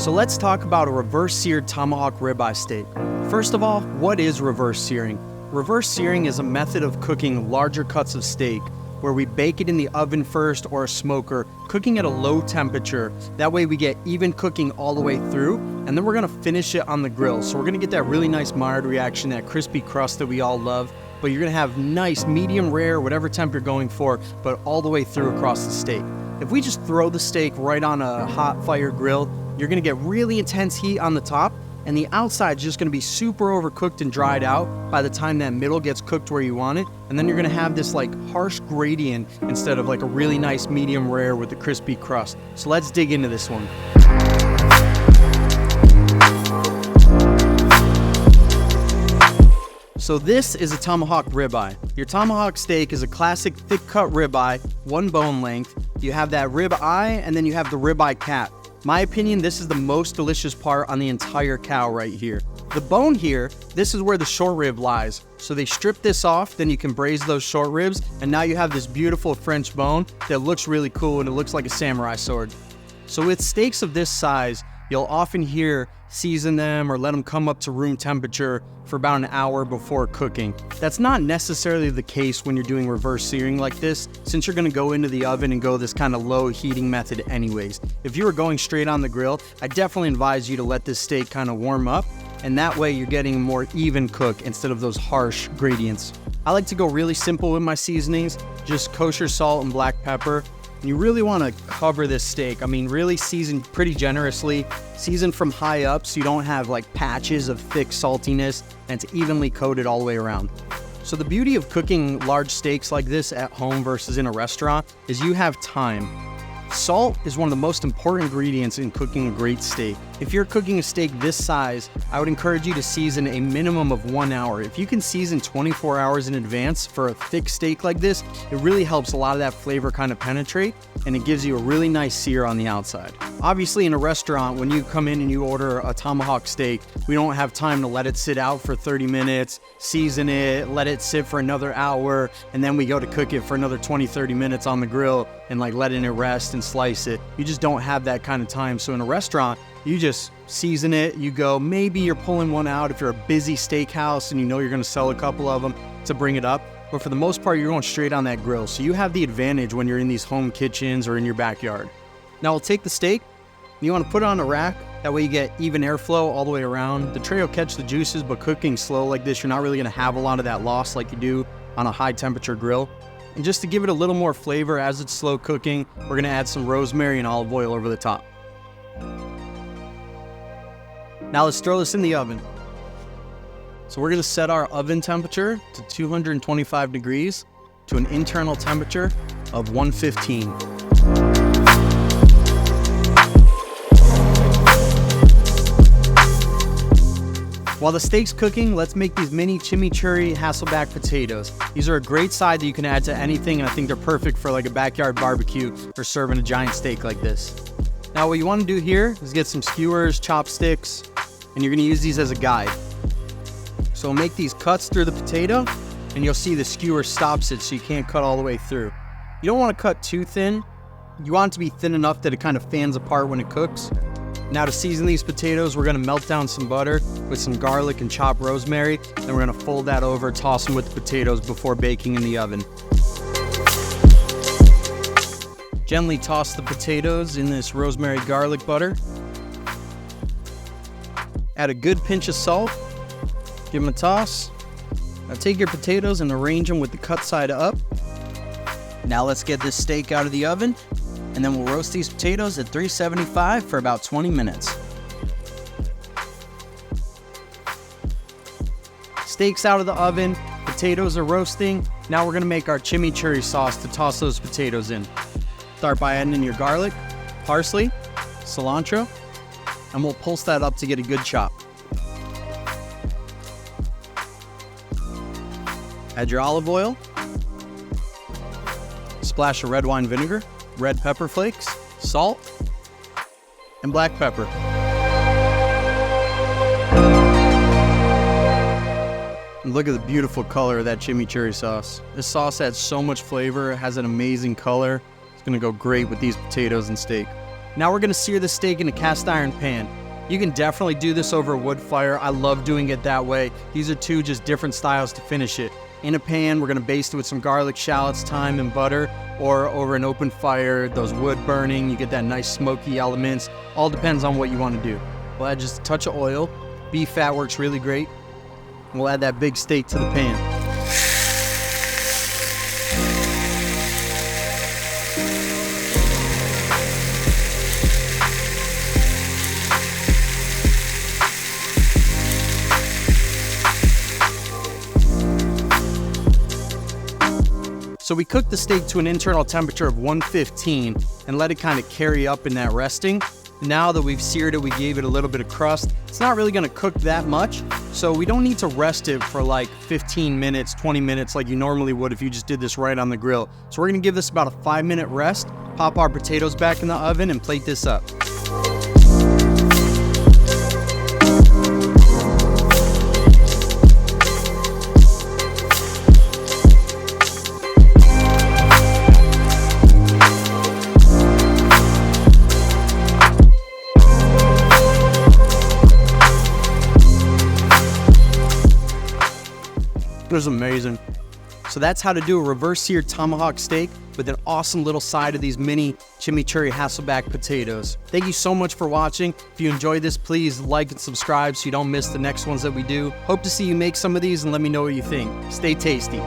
So let's talk about a reverse seared tomahawk ribeye steak. First of all, what is reverse searing? Reverse searing is a method of cooking larger cuts of steak where we bake it in the oven first or a smoker, cooking at a low temperature. That way we get even cooking all the way through, and then we're gonna finish it on the grill. So we're gonna get that really nice Maillard reaction, that crispy crust that we all love, but you're gonna have nice, medium rare, whatever temp you're going for, but all the way through across the steak. If we just throw the steak right on a hot fire grill, you're gonna get really intense heat on the top, and the outside is just gonna be super overcooked and dried out by the time that middle gets cooked where you want it. And then you're gonna have this like harsh gradient instead of like a really nice medium rare with the crispy crust. So let's dig into this one. So this is a tomahawk ribeye. Your tomahawk steak is a classic thick cut ribeye, one bone length. You have that rib eye and then you have the ribeye cap. My opinion, this is the most delicious part on the entire cow right here. The bone here, this is where the short rib lies. So they strip this off, then you can braise those short ribs, and now you have this beautiful French bone that looks really cool and it looks like a samurai sword. So with steaks of this size, you'll often hear season them or let them come up to room temperature for about an hour before cooking. That's not necessarily the case when you're doing reverse searing like this, since you're gonna go into the oven and go this kind of low heating method anyways. If you were going straight on the grill, I definitely advise you to let this steak kind of warm up, and that way you're getting a more even cook instead of those harsh gradients. I like to go really simple with my seasonings, just kosher salt and black pepper. And you really want to cover this steak. I mean, really season pretty generously. Season from high up so you don't have like patches of thick saltiness, and it's evenly coated all the way around. So the beauty of cooking large steaks like this at home versus in a restaurant is you have time. Salt is one of the most important ingredients in cooking a great steak. If you're cooking a steak this size, I would encourage you to season a minimum of 1 hour. If you can season 24 hours in advance for a thick steak like this, it really helps a lot of that flavor kind of penetrate, and it gives you a really nice sear on the outside. Obviously in a restaurant, when you come in and you order a tomahawk steak, we don't have time to let it sit out for 30 minutes, season it, let it sit for another hour, and then we go to cook it for another 20-30 minutes on the grill and like letting it rest and slice it. You just don't have that kind of time. So in a restaurant, you just season it, you go, maybe you're pulling one out if you're a busy steakhouse and you know you're gonna sell a couple of them to bring it up. But for the most part, you're going straight on that grill. So you have the advantage when you're in these home kitchens or in your backyard. Now we'll take the steak, and you wanna put it on a rack. That way you get even airflow all the way around. The tray will catch the juices, but cooking slow like this, you're not really gonna have a lot of that loss like you do on a high temperature grill. And just to give it a little more flavor as it's slow cooking, we're gonna add some rosemary and olive oil over the top. Now let's throw this in the oven. So we're gonna set our oven temperature to 225 degrees to an internal temperature of 115. While the steak's cooking, let's make these mini chimichurri hasselback potatoes. These are a great side that you can add to anything, and I think they're perfect for like a backyard barbecue or serving a giant steak like this. Now what you want to do here is get some skewers, chopsticks, and you're going to use these as a guide. So make these cuts through the potato, and you'll see the skewer stops it so you can't cut all the way through. You don't want to cut too thin. You want it to be thin enough that it kind of fans apart when it cooks. Now to season these potatoes, we're gonna melt down some butter with some garlic and chopped rosemary. Then we're gonna fold that over, toss them with the potatoes before baking in the oven. Gently toss the potatoes in this rosemary garlic butter. Add a good pinch of salt. Give them a toss. Now take your potatoes and arrange them with the cut side up. Now let's get this steak out of the oven, and then we'll roast these potatoes at 375 for about 20 minutes. Steak's out of the oven, potatoes are roasting. Now we're gonna make our chimichurri sauce to toss those potatoes in. Start by adding in your garlic, parsley, cilantro, and we'll pulse that up to get a good chop. Add your olive oil, splash of red wine vinegar, red pepper flakes, salt, and black pepper. And look at the beautiful color of that chimichurri sauce. This sauce adds so much flavor, it has an amazing color. It's gonna go great with these potatoes and steak. Now we're gonna sear the steak in a cast iron pan. You can definitely do this over a wood fire. I love doing it that way. These are two just different styles to finish it. In a pan, we're gonna baste it with some garlic, shallots, thyme, and butter, or over an open fire, those wood burning, you get that nice smoky elements. All depends on what you wanna do. We'll add just a touch of oil. Beef fat works really great. We'll add that big steak to the pan. So we cooked the steak to an internal temperature of 115 and let it kind of carry up in that resting. Now that we've seared it, we gave it a little bit of crust. It's not really gonna cook that much, so we don't need to rest it for like 15 minutes, 20 minutes like you normally would if you just did this right on the grill. So we're gonna give this about a 5-minute rest, pop our potatoes back in the oven, and plate this up. It was amazing. So that's how to do a reverse seared tomahawk steak with an awesome little side of these mini chimichurri hasselback potatoes. Thank you so much for watching. If you enjoyed this, please like and subscribe so you don't miss the next ones that we do. Hope to see you make some of these and let me know what you think. Stay tasty.